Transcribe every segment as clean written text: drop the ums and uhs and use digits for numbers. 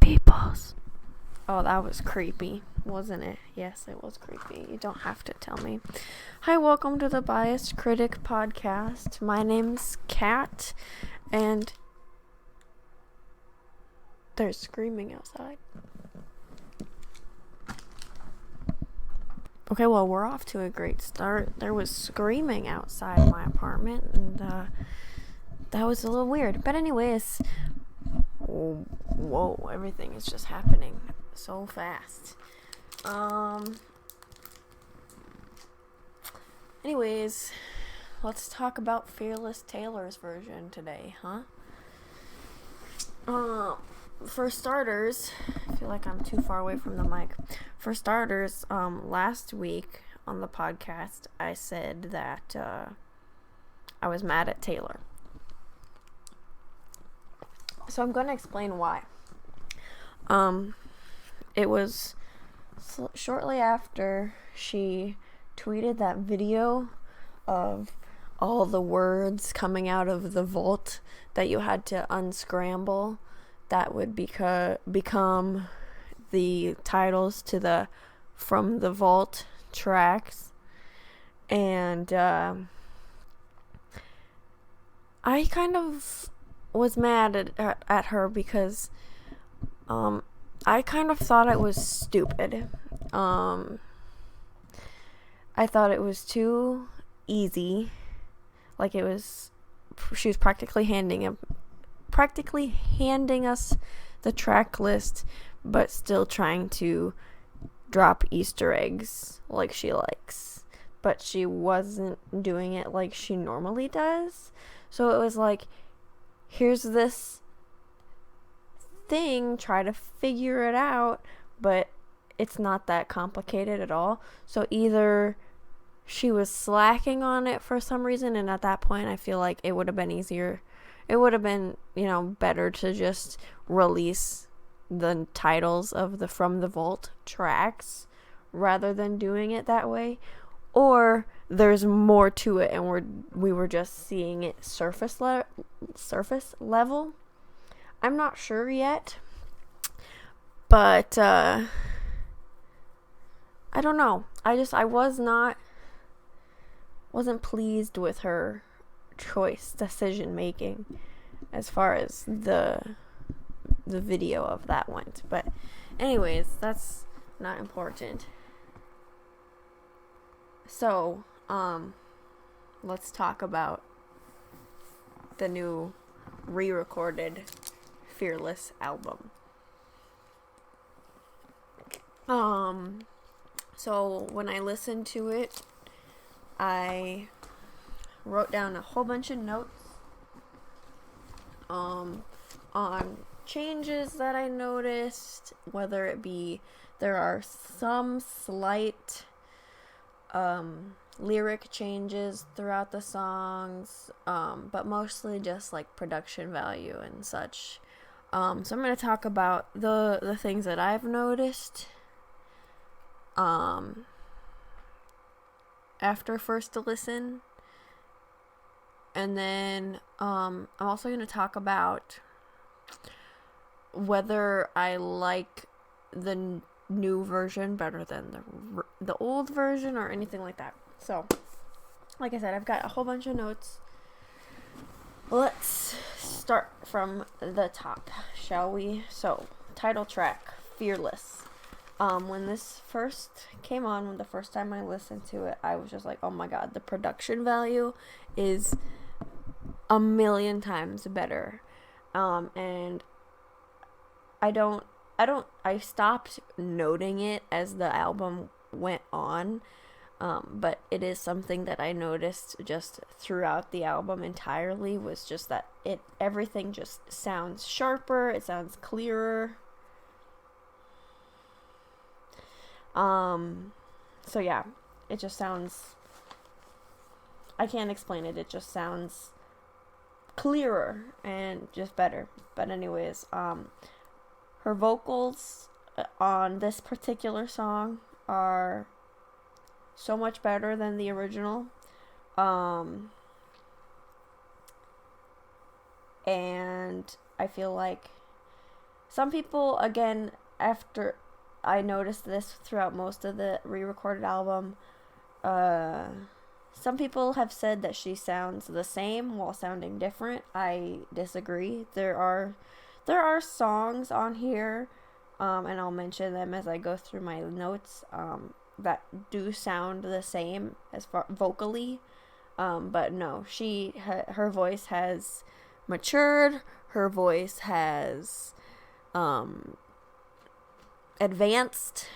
peoples. Oh, that was creepy, wasn't it? Yes, it was creepy. You don't have to tell me. Hi, welcome to the Biased Critic podcast. My name's Kat, and there's screaming outside. Okay, well, we're off to a great start. There was screaming outside my apartment, and that was a little weird. But anyways, whoa, everything is just happening so fast. Anyways, let's talk about Fearless Taylor's version today, huh? For starters, I feel like I'm too far away from the mic. For starters, last week on the podcast, I said that I was mad at Taylor. So I'm going to explain why. It was shortly after she tweeted that video of all the words coming out of the vault that you had to unscramble that would become the titles to the From the Vault tracks. And I kind of was mad at her because I kind of thought it was stupid. I thought it was too easy. Like she was practically handing us the track list, but still trying to drop Easter eggs like she likes. But she wasn't doing it like she normally does. So it was like, here's this thing, try to figure it out, but it's not that complicated at all. So either she was slacking on it for some reason, and at that point I feel like it would have been easier. It would have been, better to just release the titles of the From the Vault tracks rather than doing it that way. Or there's more to it and we were just seeing it surface level. I'm not sure yet. But I don't know. I wasn't pleased with her decision making as far as the video of that went. But anyways, that's not important. So, let's talk about the new re-recorded Fearless album. So when I listened to it, I wrote down a whole bunch of notes on changes that I noticed, whether it be there are some slight lyric changes throughout the songs, but mostly just like production value and such. So I'm going to talk about the things that I've noticed after first listen. And then I'm also going to talk about whether I like the new version better than the old version or anything like that. So, like I said, I've got a whole bunch of notes. Let's start from the top, shall we? So, title track, Fearless. When this first came on, when the first time I listened to it, I was just like, oh my god, the production value is a million times better. And I stopped noting it as the album went on, but it is something that I noticed just throughout the album entirely, was just that everything just sounds sharper, it sounds clearer. So yeah, it just sounds, I can't explain it, it just sounds clearer and just better. But anyways, her vocals on this particular song are so much better than the original. And I feel like some people, again, after I noticed this throughout most of the re-recorded album, some people have said that she sounds the same while sounding different. I disagree. There are songs on here, and I'll mention them as I go through my notes, that do sound the same as far vocally. But no, her voice has matured. Her voice has advanced,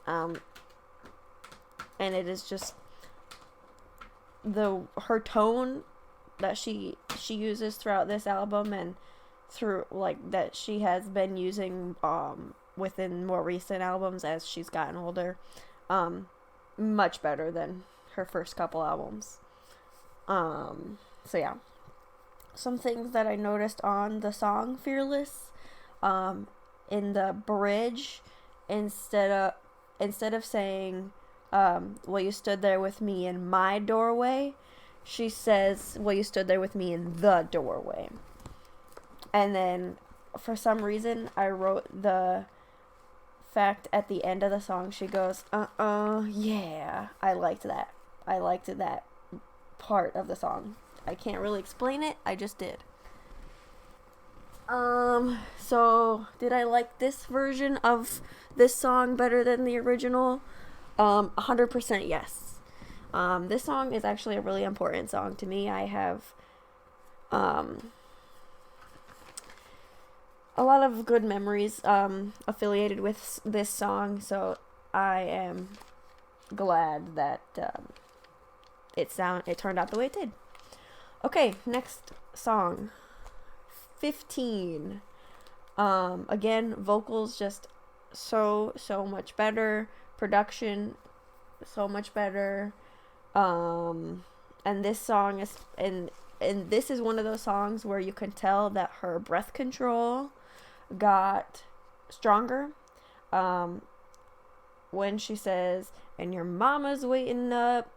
and it is just her tone that she uses throughout this album, and through like that she has been using within more recent albums as she's gotten older, much better than her first couple albums. So yeah, some things that I noticed on the song Fearless, in the bridge, instead of saying, well, you stood there with me in my doorway, she says, well, you stood there with me in the doorway. And then for some reason I wrote the fact at the end of the song she goes, yeah. I liked that part of the song. I can't really explain it, I just did. So did I like this version of this song better than the original? 100% yes. This song is actually a really important song to me. I have a lot of good memories affiliated with this song, so I am glad that it turned out the way it did. Okay, next song, 15. Again, vocals just so much better, production so much better, and this song is and this is one of those songs where you can tell that her breath control got stronger, when she says, and your mama's waiting up,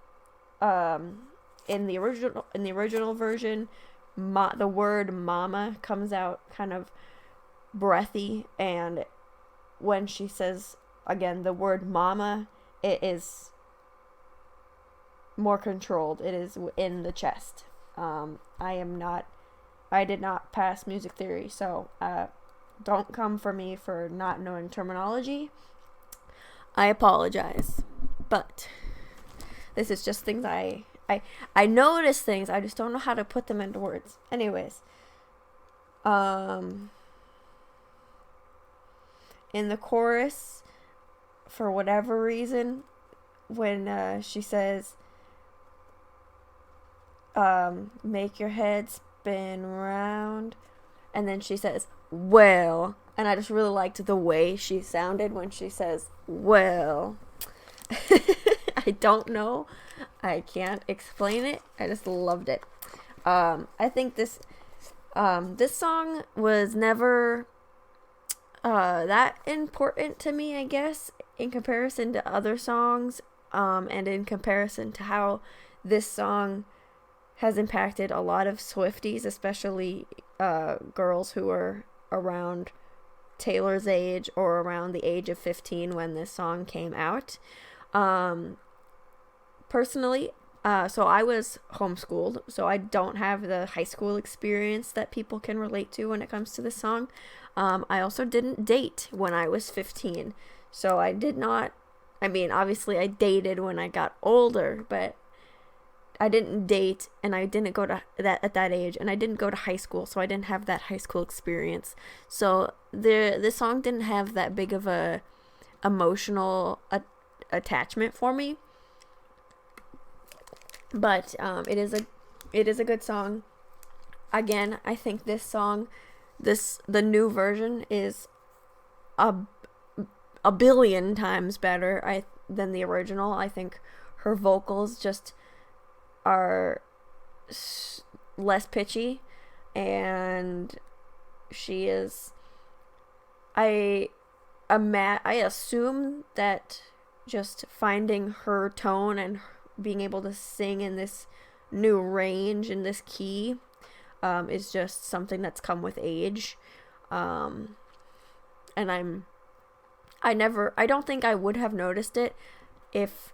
in the original version, the word mama comes out kind of breathy, and when she says again the word mama, it is more controlled. It is in the chest. I did not pass music theory, so don't come for me for not knowing terminology. I apologize, but this is just things I notice things, I just don't know how to put them into words. Anyways, in the chorus, for whatever reason, when she says, make your head spin round, and then she says, well, and I just really liked the way she sounded when she says, well. I don't know, I can't explain it, I just loved it. I think this song was never that important to me, I guess, in comparison to other songs, and in comparison to how this song has impacted a lot of Swifties, especially girls who are around Taylor's age or around the age of 15 when this song came out. Personally, so I was homeschooled, so I don't have the high school experience that people can relate to when it comes to this song. I also didn't date when I was 15, so I did not, I mean, obviously I dated when I got older, but I didn't date, and I didn't go to that at that age, and I didn't go to high school, so I didn't have that high school experience. So this song didn't have that big of a emotional attachment for me. But it is a good song. Again, I think this song, the new version is a billion times better than the original. I think her vocals just are less pitchy, and she is, I assume that just finding her tone and being able to sing in this new range, in this key, is just something that's come with age. And I don't think I would have noticed it if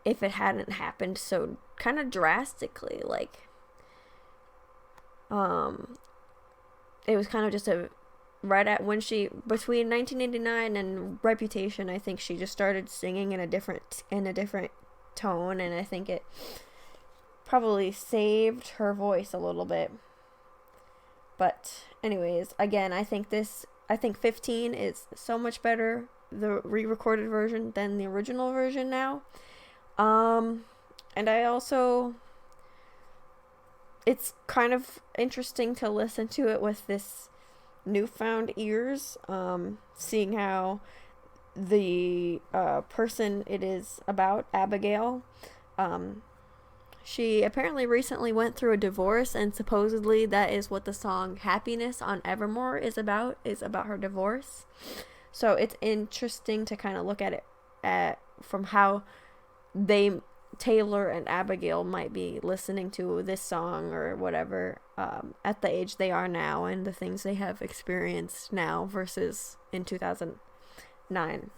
it hadn't happened so kind of drastically. Like, it was kind of just right at when between 1989 and Reputation, I think she just started singing in a different tone, and I think it probably saved her voice a little bit. But anyways, again, I think 15 is so much better, the re-recorded version, than the original version now. And I also, it's kind of interesting to listen to it with this newfound ears, seeing how the person it is about, Abigail, she apparently recently went through a divorce, and supposedly that is what the song Happiness on Evermore is about her divorce. So it's interesting to kind of look at it from how Taylor and Abigail might be listening to this song or whatever at the age they are now, and the things they have experienced now versus in 2009.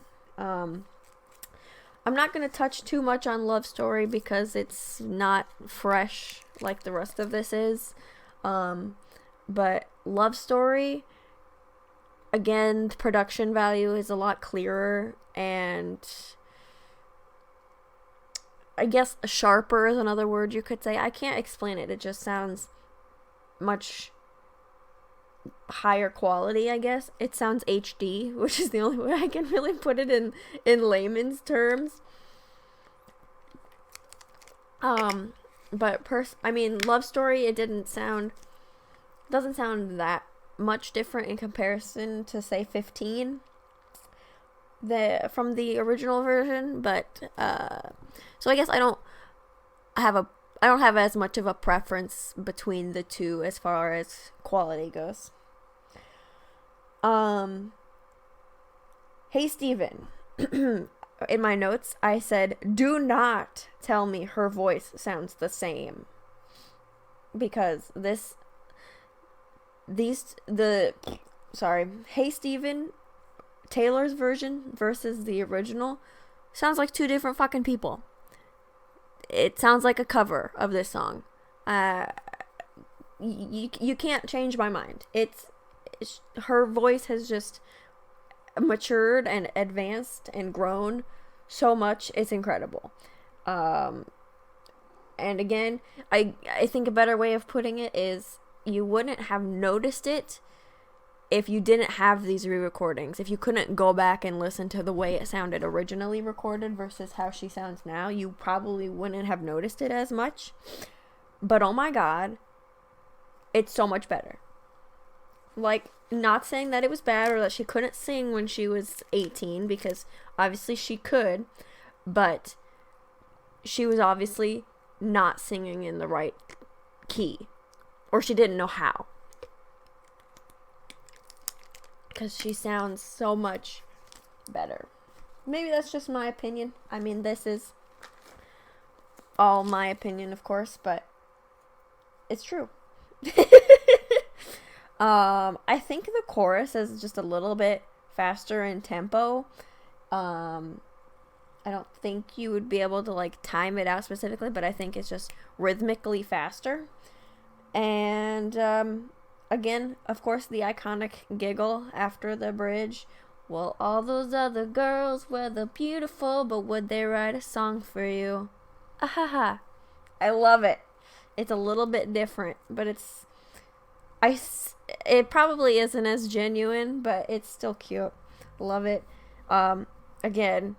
I'm not going to touch too much on Love Story because it's not fresh like the rest of this is. But Love Story, again, production value is a lot clearer, and I guess sharper is another word you could say. I can't explain it. It just sounds much higher quality, I guess. It sounds HD, which is the only way I can really put it in layman's terms. But Love Story, it doesn't sound that much different in comparison to, say, 15 from the original version, but so I guess I don't have as much of a preference between the two as far as quality goes. Hey Steven, in my notes I said, do not tell me her voice sounds the same, because Hey Steven, Taylor's version versus the original sounds like two different fucking people. It sounds like a cover of this song. You can't change my mind. Her voice has just matured and advanced and grown so much. It's incredible. And again, I think a better way of putting it is, you wouldn't have noticed it if you didn't have these re-recordings. If you couldn't go back and listen to the way it sounded originally recorded versus how she sounds now, you probably wouldn't have noticed it as much. But oh my god, it's so much better. Like, not saying that it was bad or that she couldn't sing when she was 18, because obviously she could, but she was obviously not singing in the right key, or she didn't know how. Because she sounds so much better. Maybe that's just my opinion. I mean, this is all my opinion, of course, but it's true. I think the chorus is just a little bit faster in tempo. I don't think you would be able to, like, time it out specifically, but I think it's just rhythmically faster. And, again, of course, the iconic giggle after the bridge. Well, all those other girls were the beautiful, but would they write a song for you? Ahaha. I love it. It's a little bit different, but it probably isn't as genuine, but it's still cute. Love it. Again,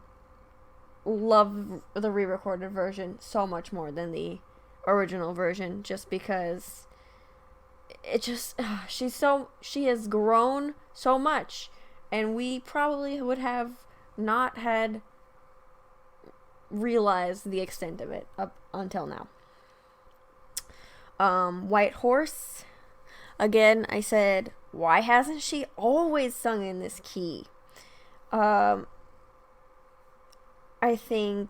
love the re-recorded version so much more than the original version, just because it just, she has grown so much, and we probably would have not had realized the extent of it up until now. White Horse, again, I said, why hasn't she always sung in this key? I think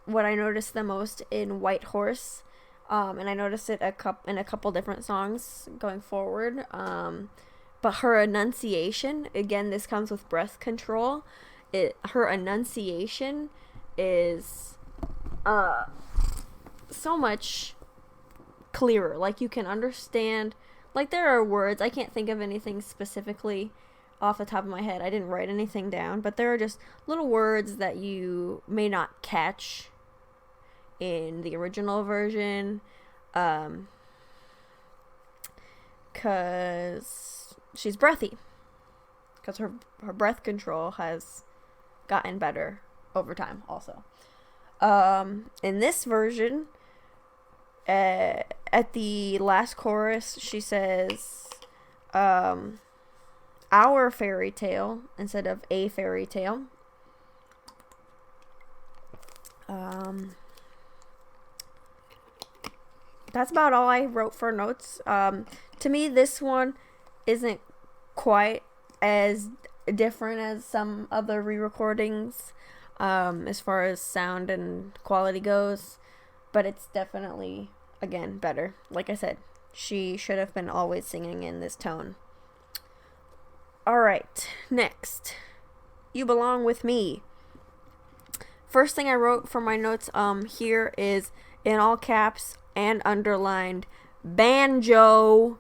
what I noticed the most in White Horse, and I noticed it in a couple different songs going forward, but her enunciation, again, this comes with breath control. Her enunciation is so much clearer. Like, you can understand, like, there are words, I can't think of anything specifically off the top of my head. I didn't write anything down, but there are just little words that you may not catch in the original version, because she's breathy, because her breath control has gotten better over time also. In this version, at the last chorus, she says, our fairy tale instead of a fairy tale. That's about all I wrote for notes. To me, this one isn't quite as different as some other re-recordings, as far as sound and quality goes, but it's definitely, again, better. Like I said, she should have been always singing in this tone. Alright, next. You Belong With Me. First thing I wrote for my notes here is, in all caps and underlined, banjo.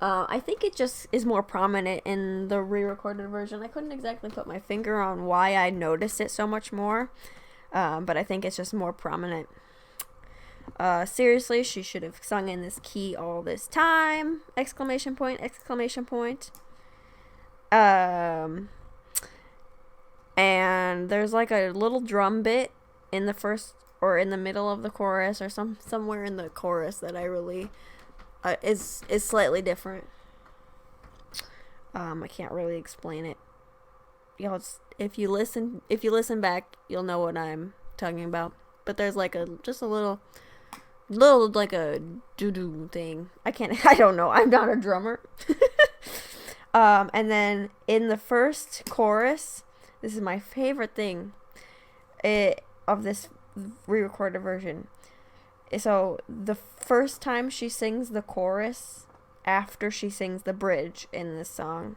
I think it just is more prominent in the re-recorded version. I couldn't exactly put my finger on why I noticed it so much more, but I think it's just more prominent. Seriously, she should have sung in this key all this time! Exclamation point, exclamation point. And there's like a little drum bit in the first, or in the middle of the chorus, or somewhere in the chorus that I really is slightly different. I can't really explain it. If you listen back, you'll know what I'm talking about. But there's like just a little like a doo-doo thing. I don't know. I'm not a drummer. And then in the first chorus, this is my favorite thing of this re-recorded version. So the first time she sings the chorus after she sings the bridge in this song,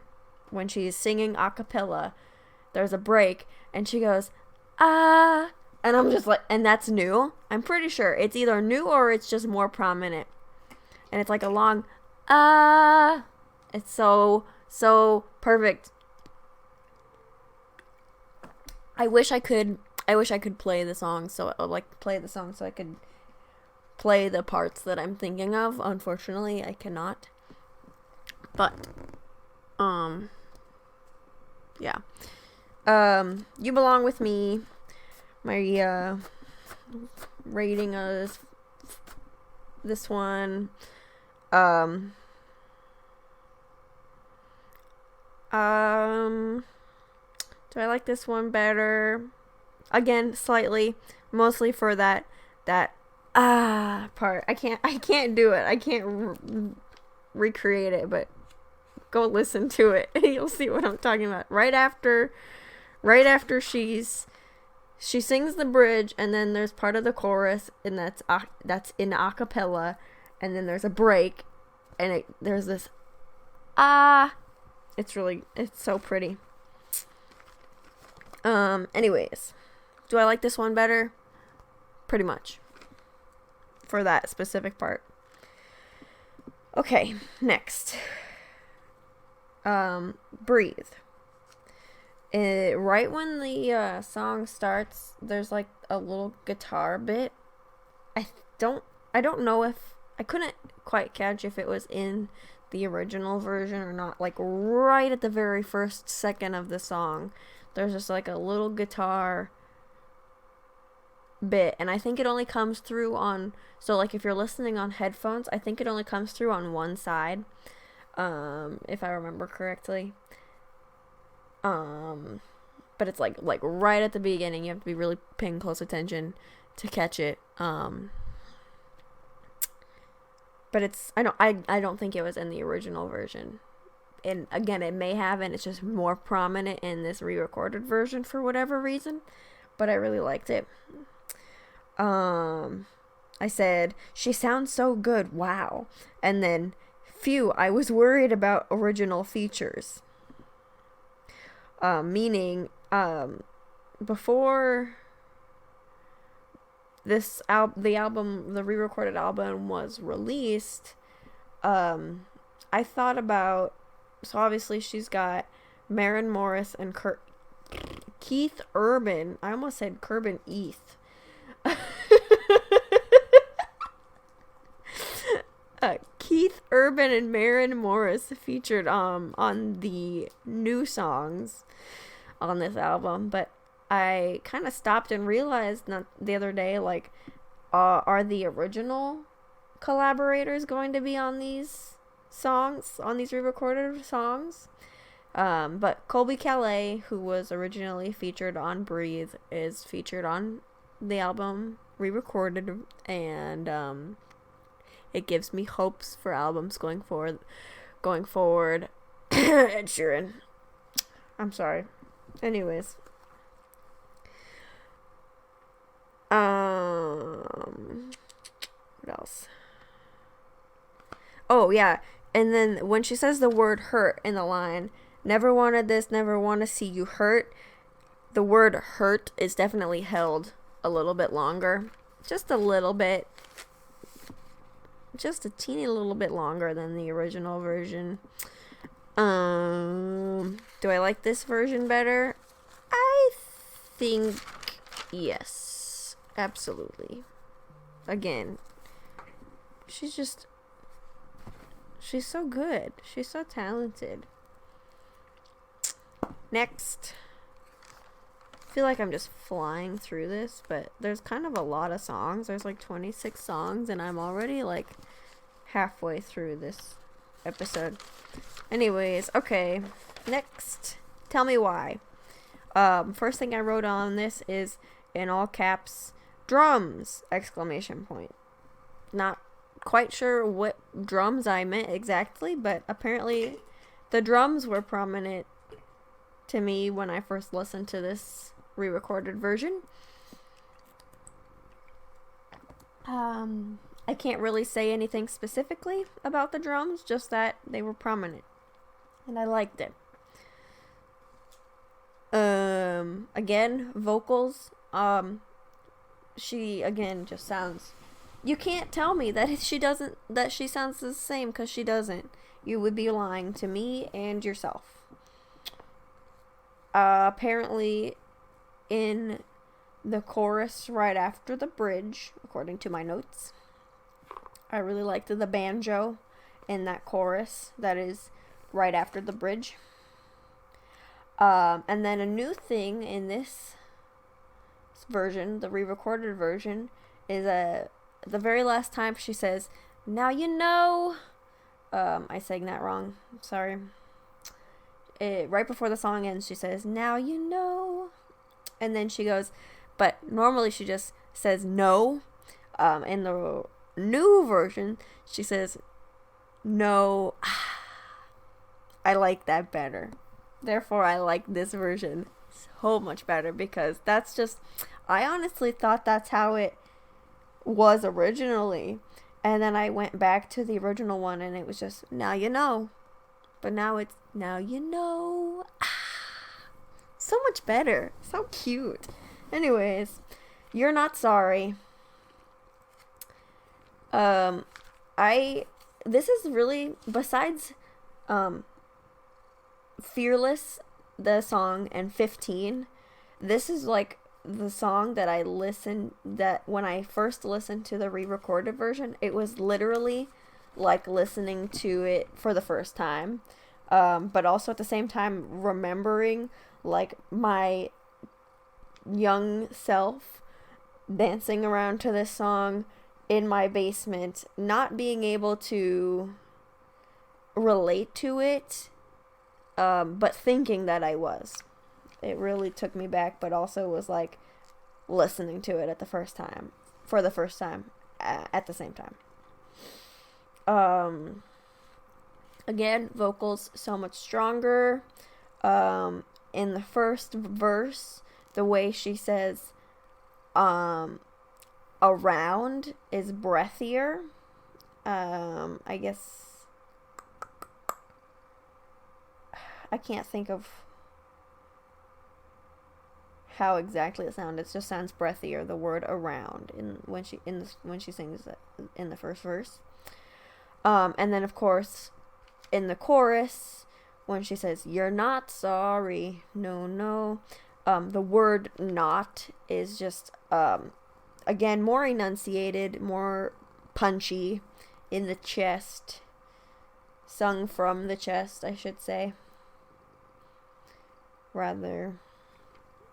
when she's singing a cappella, there's a break and she goes, ah, and I'm just like, and that's new. I'm pretty sure it's either new or it's just more prominent. And it's like a long, ah, it's so perfect. I wish I could play the song so I could play the parts that I'm thinking of. Unfortunately, I cannot. But yeah. You Belong With Me. My rating of this one, do I like this one better? Again, slightly, mostly for that part. I can't do it. I can't recreate it, but go listen to it and you'll see what I'm talking about. Right after she sings the bridge, and then there's part of the chorus, and that's in a cappella, and then there's a break, and there's this it's so pretty. Anyways, do I like this one better? Pretty much. For that specific part. Okay, next. Breathe. Right when the song starts, there's like a little guitar bit. I don't know if I couldn't quite catch if it was in the original version or not. Like right at the very first second of the song, there's just like a little guitar bit, and I think it only comes through on, so like if you're listening on headphones, I think it only comes through on one side, if I remember correctly. But it's like right at the beginning. You have to be really paying close attention to catch it. But I don't think it was in the original version. And again, it may have, and it's just more prominent in this re-recorded version for whatever reason. But I really liked it. I said, she sounds so good, wow. And then I was worried about original features. Meaning, before the re-recorded album was released, I thought about, so obviously she's got Maren Morris and Keith Urban. I almost said Kerbin East. Keith Urban and Maren Morris featured on the new songs on this album, but I kind of stopped and realized the other day, like, are the original collaborators going to be on these songs, on these re-recorded songs? But Colby Calais, who was originally featured on Breathe, is featured on the album re-recorded, and it gives me hopes for albums going forward. Ed Sheeran. I'm sorry. Anyways. What else? Oh, yeah. And then when she says the word hurt in the line, never wanted this, never want to see you hurt, the word hurt is definitely held a little bit longer. Just a little bit. Just a teeny little bit longer than the original version. Do I like this version better? I think yes. Absolutely. Again, she's so good. She's so talented. Next. I feel like I'm just flying through this, but there's kind of a lot of songs. There's like 26 songs, and I'm already like halfway through this episode. Anyways, okay. Next. Tell me why. First thing I wrote on this is, in all caps, drums! ! Not quite sure what drums I meant exactly, but apparently the drums were prominent to me when I first listened to this re-recorded version. I can't really say anything specifically about the drums, just that they were prominent, and I liked it. Again, vocals, she again just sounds, you can't tell me that she sounds the same, because she doesn't. You would be lying to me and yourself. Apparently in the chorus right after the bridge, according to my notes, I really liked the banjo in that chorus that is right after the bridge. And then a new thing in this version, the re-recorded version, is the very last time she says, "Now you know." I sang that wrong. Sorry. Right before the song ends, she says, "Now you know." And then she goes, but normally she just says no. In the new version, she says, "No." I like that better. Therefore, I like this version so much better, because that's just, I honestly thought that's how it was originally. And then I went back to the original one, and it was just, "Now you know." But now it's, "Now you know." So much better. So cute. Anyways, "You're Not Sorry." This is really, besides Fearless, the song, and 15, this is like the song that when I first listened to the re-recorded version, it was literally like listening to it for the first time, but also at the same time remembering like my young self dancing around to this song in my basement, not being able to relate to it, but thinking that I was. It really took me back, but also was like listening to it for the first time at the same time. Again, vocals so much stronger. In the first verse, the way she says around is breathier. I guess I can't think of how exactly it sounds. It just sounds breathier. The word around when she sings it in the first verse. And then of course in the chorus when she says you're not sorry, no, the word not is just again more enunciated, more punchy in the chest, sung from the chest, I should say, rather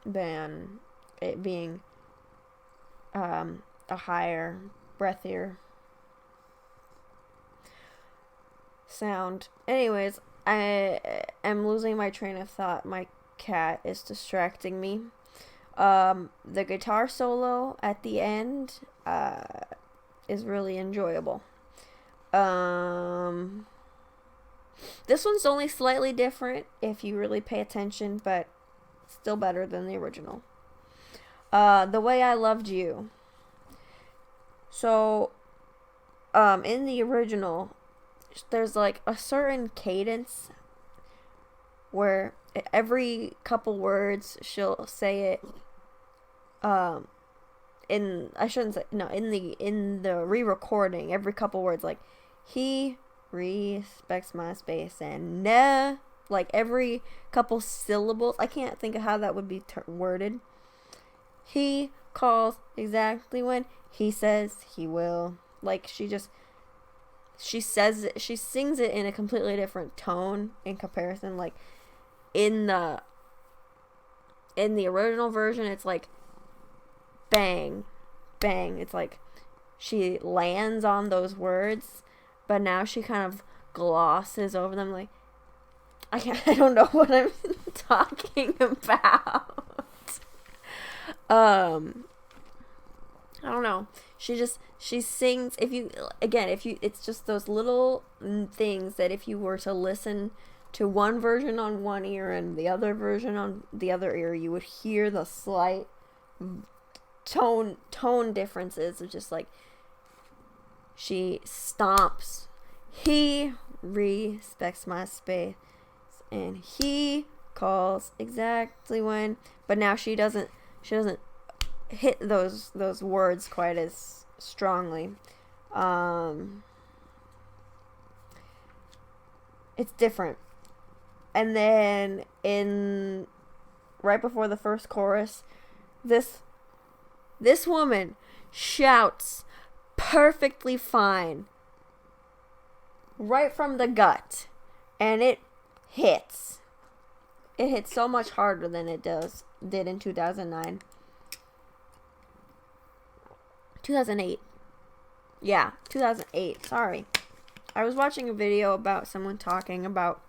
than it being a higher, breathier sound. Anyways, I am losing my train of thought. My cat is distracting me. The guitar solo at the end is really enjoyable. This one's only slightly different if you really pay attention, but still better than the original. The Way I Loved You. So, in the original, there's like a certain cadence where every couple words she'll say it in the re-recording, every couple words, like he respects my space and nah, like every couple syllables. I can't think of how that would be worded. He calls exactly when he says he will. Like she says it, she sings it in a completely different tone in comparison. Like in the original version, it's like bang, bang. It's like she lands on those words, but now she kind of glosses over them. Like I don't know what I'm talking about. I don't know. She sings. It's just those little things that if you were to listen to one version on one ear and the other version on the other ear, you would hear the slight tone differences of just like she stomps. He respects my space and he calls exactly when, but now she doesn't hit those words quite as strongly. It's different. And then right before the first chorus, this woman shouts perfectly fine right from the gut, and it hits so much harder than it did in 2008. Yeah, 2008. Sorry. I was watching a video about someone talking about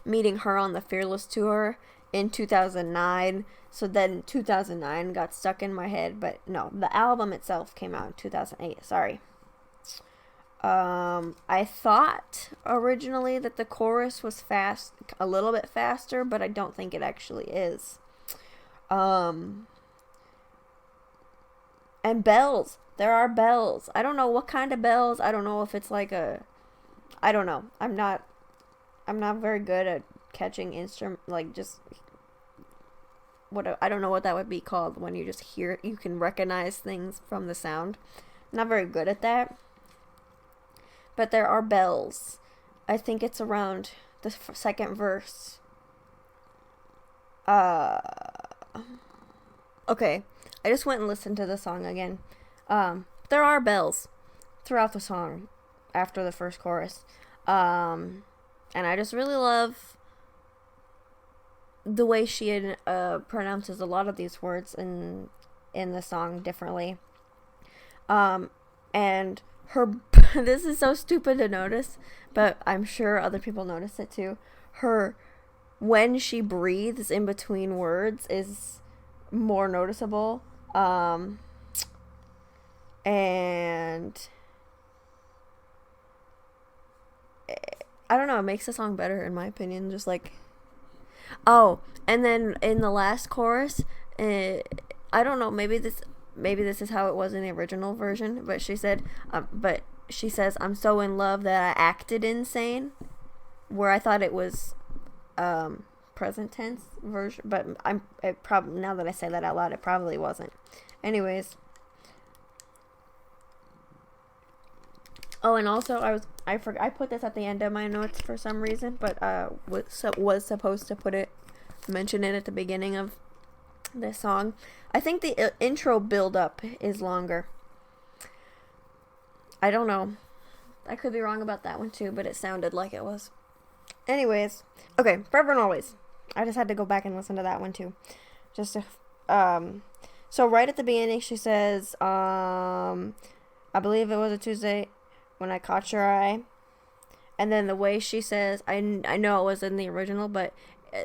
meeting her on the Fearless tour in 2009. So then 2009 got stuck in my head, but no, the album itself came out in 2008. Sorry. I thought originally that the chorus was a little bit faster, but I don't think it actually is. And bells. There are bells. I don't know what kind of bells. I don't know if it's like I don't know. I'm not very good at catching I don't know what that would be called when you just hear it. You can recognize things from the sound. I'm not very good at that. But there are bells. I think it's around the second verse. Okay. I just went and listened to the song again. There are bells throughout the song after the first chorus. And I just really love the way she pronounces a lot of these words in the song differently. And her, this is so stupid to notice, but I'm sure other people notice it too. When she breathes in between words is more noticeable. And I don't know, it makes the song better in my opinion. Just like, and then in the last chorus, I don't know, maybe this is how it was in the original version, but she says, I'm so in love that I acted insane, where I thought it was present tense version, but it probably, now that I say that out loud, it probably wasn't. Anyways. Oh, and also I put this at the end of my notes for some reason, but was supposed to mention it at the beginning of this song. I think the intro build up is longer. I don't know. I could be wrong about that one too, but it sounded like it was. Anyways, okay, Forever and Always. I just had to go back and listen to that one too. Just to, so right at the beginning she says, I believe it was a Tuesday when I caught your eye. And then the way she says, I know it was in the original, but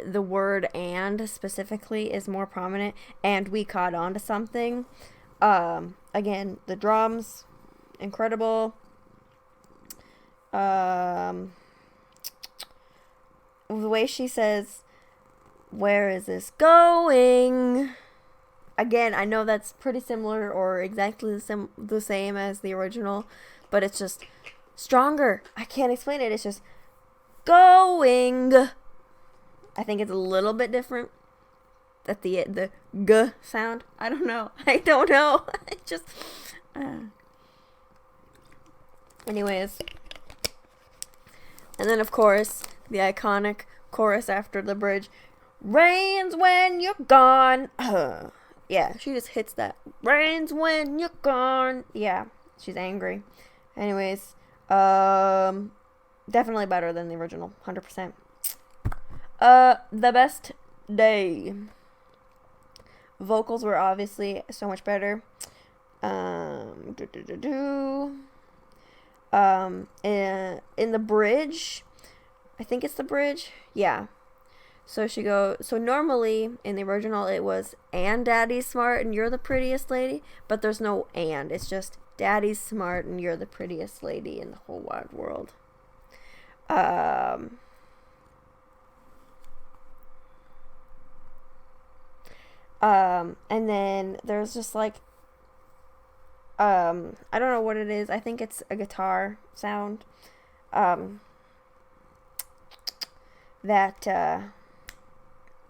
the word "and" specifically is more prominent. And we caught on to something. Again, the drums, incredible. The way she says, "Where is this going?" Again, I know that's pretty similar or exactly the same as the original, but it's just stronger. I can't explain it. It's just going. I think it's a little bit different at the g sound. I don't know. It just anyways. And then of course, the iconic chorus after the bridge. Rains when you're gone. Yeah, she just hits that. Rains when you're gone. Yeah, she's angry. Anyways, definitely better than the original, 100%. The Best Day. Vocals were obviously so much better. In the bridge, I think it's the bridge. Yeah. So normally in the original it was, "And Daddy's smart and you're the prettiest lady," but there's no "and." It's just, "Daddy's smart and you're the prettiest lady in the whole wide world." And then there's just like, I don't know what it is. I think it's a guitar sound. That,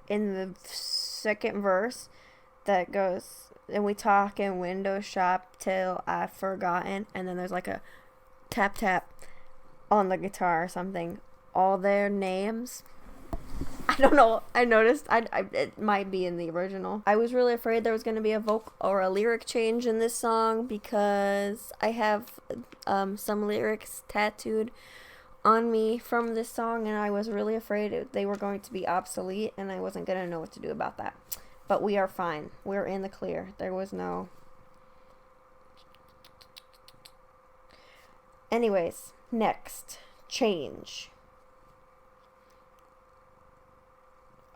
in the second verse that goes, "And we talk in window shop till I've forgotten," and then there's like a tap tap on the guitar or something. "All their names." I don't know. I noticed. It might be in the original. I was really afraid there was going to be a vocal or a lyric change in this song because I have some lyrics tattooed on me from this song, and I was really afraid they were going to be obsolete, and I wasn't going to know what to do about that. But we are fine. We're in the clear. There was no... Anyways, next. Change.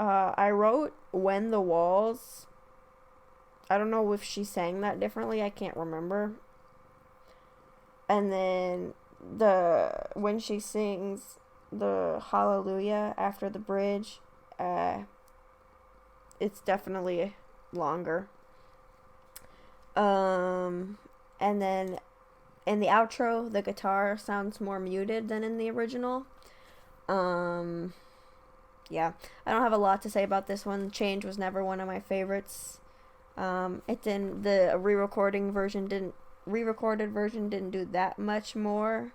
I wrote "When the Walls." I don't know if she sang that differently. I can't remember. And then when she sings the Hallelujah after the bridge, it's definitely longer. And then in the outro, the guitar sounds more muted than in the original. Yeah, I don't have a lot to say about this one. Change was never one of my favorites. The re-recorded version didn't do that much more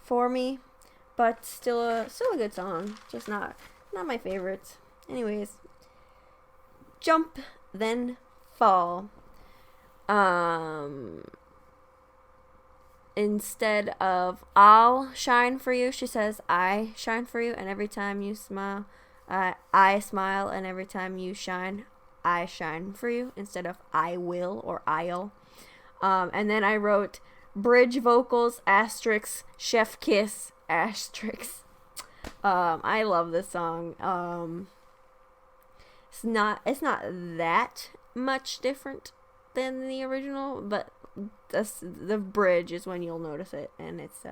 for me, but still a good song. Just not my favorites. Anyways, Jump Then Fall. Instead of "I'll shine for you," she says, "I shine for you," and every time you smile, I smile, and every time you shine, I shine for you, instead of "I will" or "I'll." And then I wrote bridge vocals, asterisk, chef kiss, asterisk. I love this song. It's not that much different than the original, but the bridge is when you'll notice it, and it's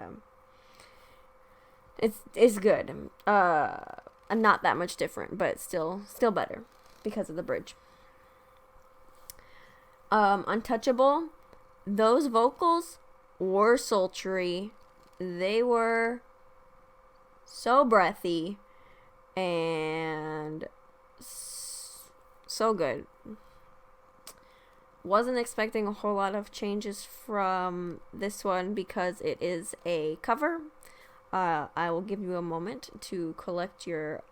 good. Not that much different, but still better because of the bridge. Untouchable. Those vocals were sultry. They were so breathy. and so good. Wasn't expecting a whole lot of changes from this one because it is a cover. I will give you a moment to collect your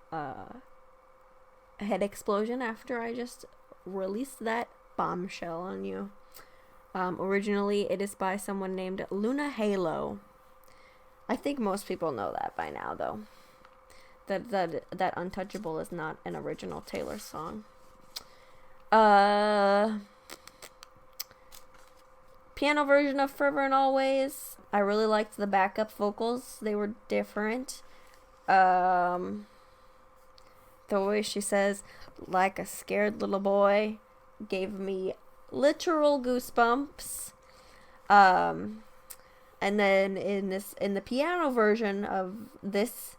head explosion after I just released that bombshell on you. Originally, it is by someone named Luna Halo. I think most people know that by now, though. That Untouchable is not an original Taylor song. Piano version of Forever and Always. I really liked the backup vocals. They were different. The way she says, like a scared little boy, gave me literal goosebumps. And then in the piano version of this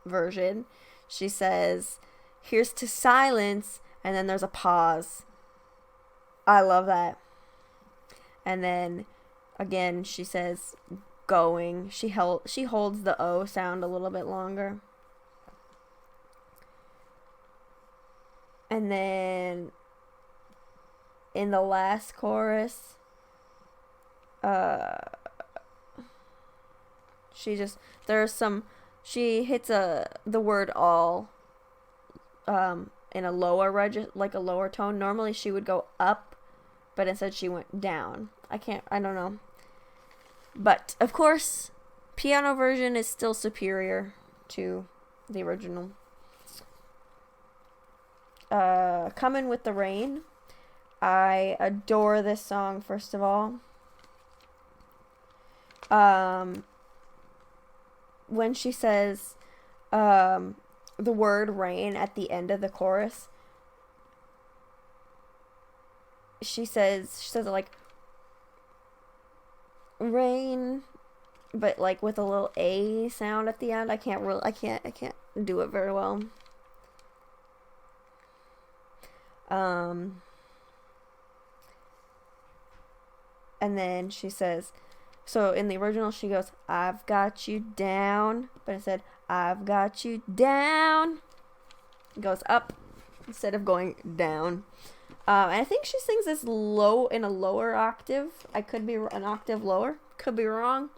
version, she says, "Here's to silence," and then there's a pause. I love that. And then again she says going. She holds the O sound a little bit longer. And then in the last chorus, she hits the word all in a lower like a lower tone. Normally she would go up, but instead she went down. I don't know. But of course, piano version is still superior to the original. Coming with the Rain. I adore this song, first of all. When she says the word rain at the end of the chorus, she says it like rain, but like with a little A sound at the end. I can't do it very well. And then she says, so in the original she goes, "I've got you down," but instead, "I've got you down." It goes up instead of going down. And I think she sings this low in a lower octave. I could be an octave lower. Could be wrong.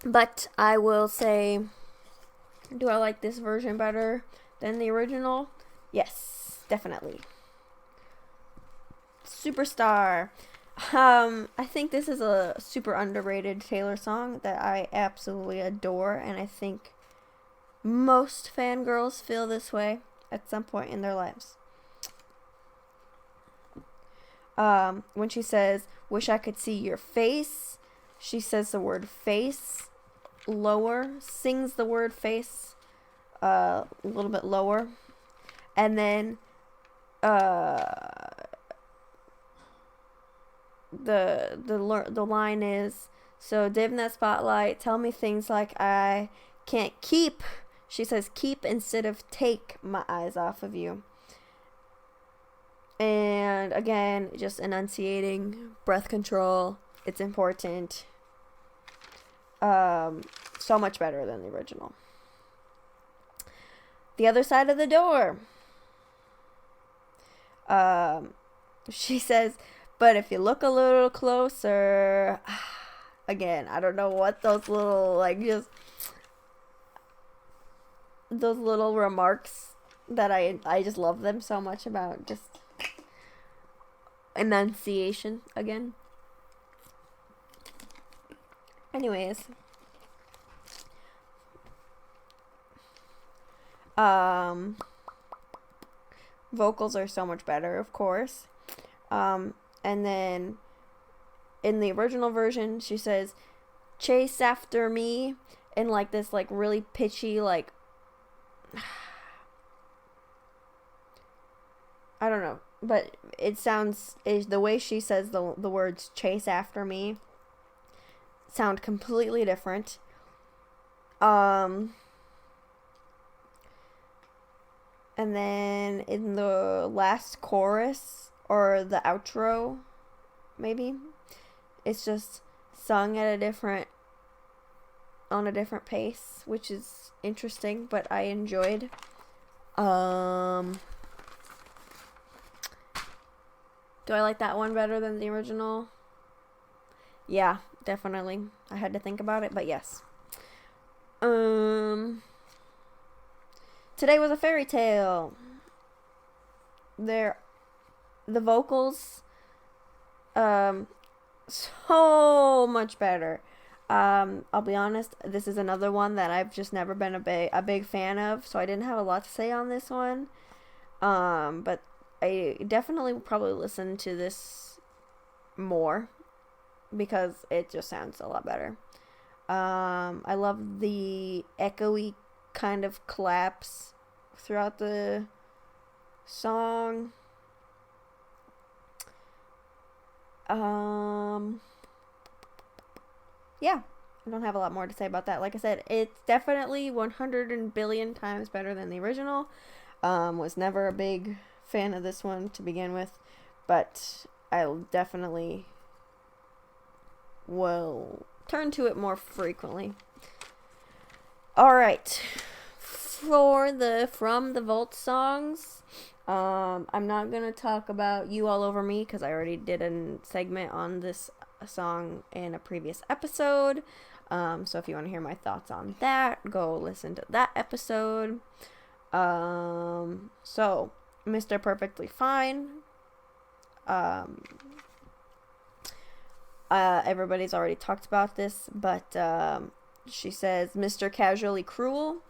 But I will say, do I like this version better than the original? Yes, definitely. Superstar. I think this is a super underrated Taylor song that I absolutely adore, and I think most fangirls feel this way at some point in their lives. When she says, "Wish I could see your face," she says the word face lower, sings the word face a little bit lower, and then the line is, "So dim that spotlight, tell me things like I can't keep." She says keep instead of take my eyes off of you. And again, just enunciating, breath control. It's important. So much better than the original. The Other Side of the Door. She says, "But if you look a little closer," again, I don't know what those little, just those little remarks that I just love them so much about just enunciation again. Anyways. Vocals are so much better, of course. And then in the original version, she says, "Chase after me," in this really pitchy, I don't know, but it sounds, the way she says the words "chase after me" sound completely different. And then in the last chorus, or the outro, maybe, it's just sung at a different on a different pace, which is interesting, but I enjoyed. Do I like that one better than the original? Yeah, definitely. I had to think about it, but yes. Today was a fairy tale. The vocals, so much better. I'll be honest, this is another one that I've just never been a big fan of, so I didn't have a lot to say on this one. But I definitely will probably listen to this more because it just sounds a lot better. I love the echoey kind of collapse throughout the song. Yeah, I don't have a lot more to say about that. Like I said, it's definitely 100 billion times better than the original. Was never a big fan of this one to begin with, but I definitely will turn to it more frequently. Alright, from the Vault songs, I'm not going to talk about You All Over Me because I already did a segment on this song in a previous episode. So if you want to hear my thoughts on that, go listen to that episode. So Mr. Perfectly Fine. Everybody's already talked about this, but she says Mr. Casually Cruel.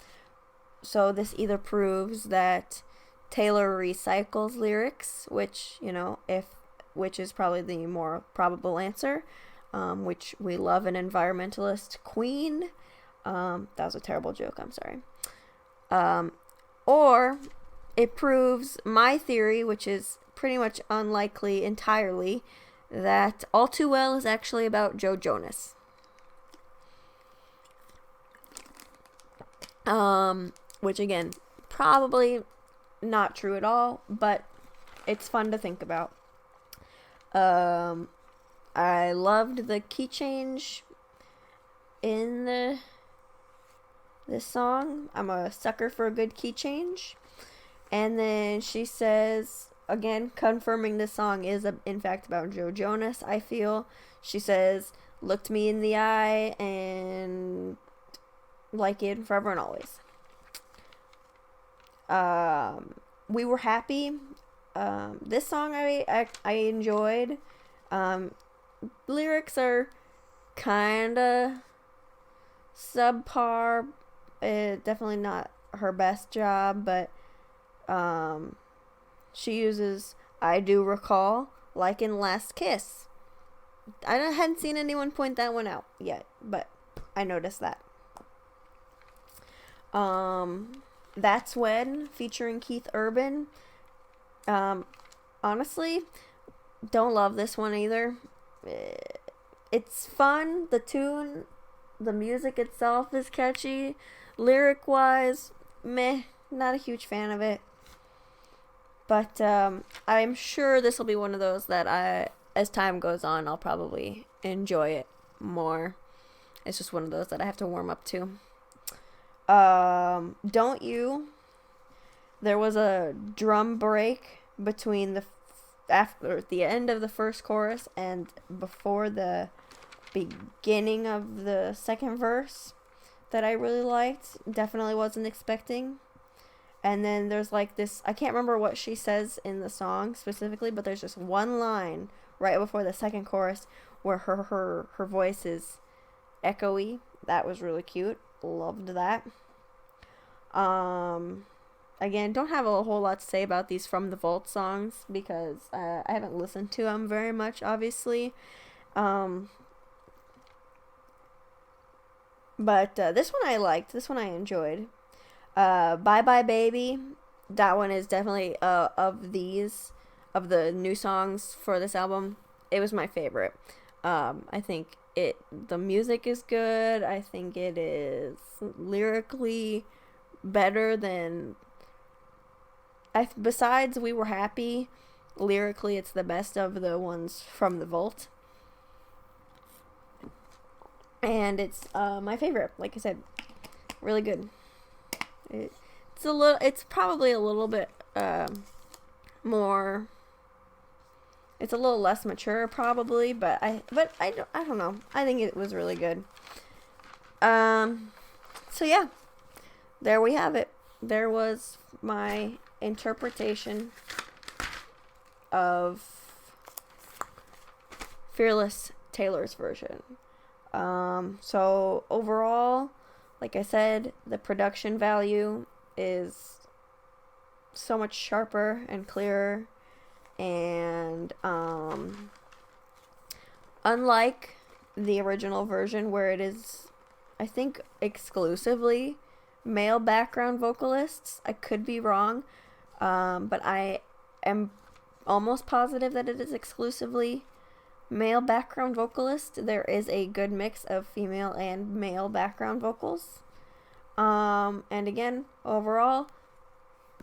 So this either proves that Taylor recycles lyrics, which is probably the more probable answer, which we love an environmentalist queen. That was a terrible joke, I'm sorry. Or it proves my theory, which is pretty much unlikely entirely, that All Too Well is actually about Joe Jonas. Which again, probably not true at all, but it's fun to think about. I loved the key change in this song. I'm a sucker for a good key change. And then she says, again, confirming this song is in fact about Joe Jonas, I feel. She says, looked me in the eye and like it forever and always. We Were Happy. This song I enjoyed. Lyrics are kinda subpar. Definitely not her best job, but she uses I Do Recall, like in Last Kiss. I hadn't seen anyone point that one out yet, but I noticed that. That's When, featuring Keith Urban. Honestly, don't love this one either. It's fun. The tune, the music itself is catchy. Lyric-wise, meh, not a huge fan of it. But I'm sure this will be one of those that as time goes on, I'll probably enjoy it more. It's just one of those that I have to warm up to. Don't You. There was a drum break between after the end of the first chorus and before the beginning of the second verse that I really liked. Definitely wasn't expecting. And then there's like this, I can't remember what she says in the song specifically, but there's just one line right before the second chorus where her voice is echoey. That was really cute. Loved that. Again, don't have a whole lot to say about these From the Vault songs because I haven't listened to them very much, obviously. But this one I liked. This one I enjoyed. Bye Bye Baby. That one is definitely of the new songs for this album. It was my favorite. I think the music is good. I think it is lyrically better than besides We Were Happy. Lyrically, it's the best of the ones from the Vault. and it's my favorite. Like I said, really good. It's probably a little bit more. It's a little less mature, probably, but I don't know. I think it was really good. So yeah, there we have it. There was my interpretation of Fearless Taylor's version. So overall, like I said, the production value is so much sharper and clearer, and unlike the original version where it is, I think, exclusively male background vocalists. I could be wrong, but I am almost positive that it is exclusively male background vocalist. There is a good mix of female and male background vocals. And again, overall,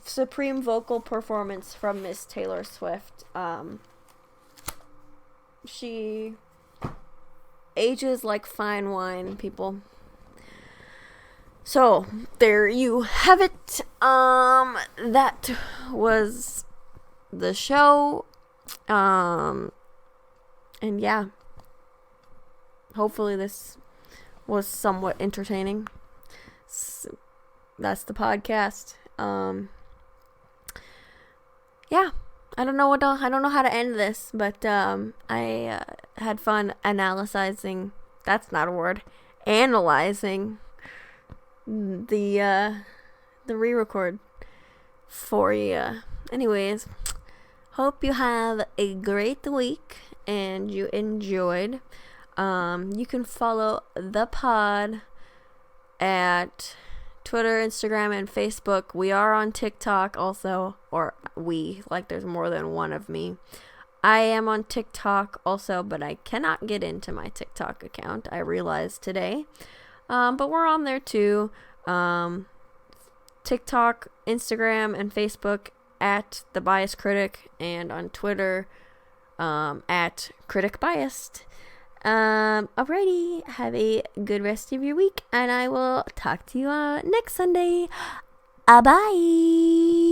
supreme vocal performance from Miss Taylor Swift. She ages like fine wine, people. So, there you have it. That was the show. And yeah. Hopefully this was somewhat entertaining. So, that's the podcast. Yeah. I don't know how to end this, but I had fun analyzing. That's not a word. Analyzing the re-record for you. Anyways, hope you have a great week and you enjoyed. You can follow the pod at Twitter, Instagram, and Facebook. We are on TikTok also, or there's more than one of me. I am on TikTok also, but I cannot get into my TikTok account, I realized today. But we're on there too. TikTok, Instagram, and Facebook at The Biased Critic, and on Twitter at Critic Biased. Alrighty, have a good rest of your week, and I will talk to you next Sunday. Bye.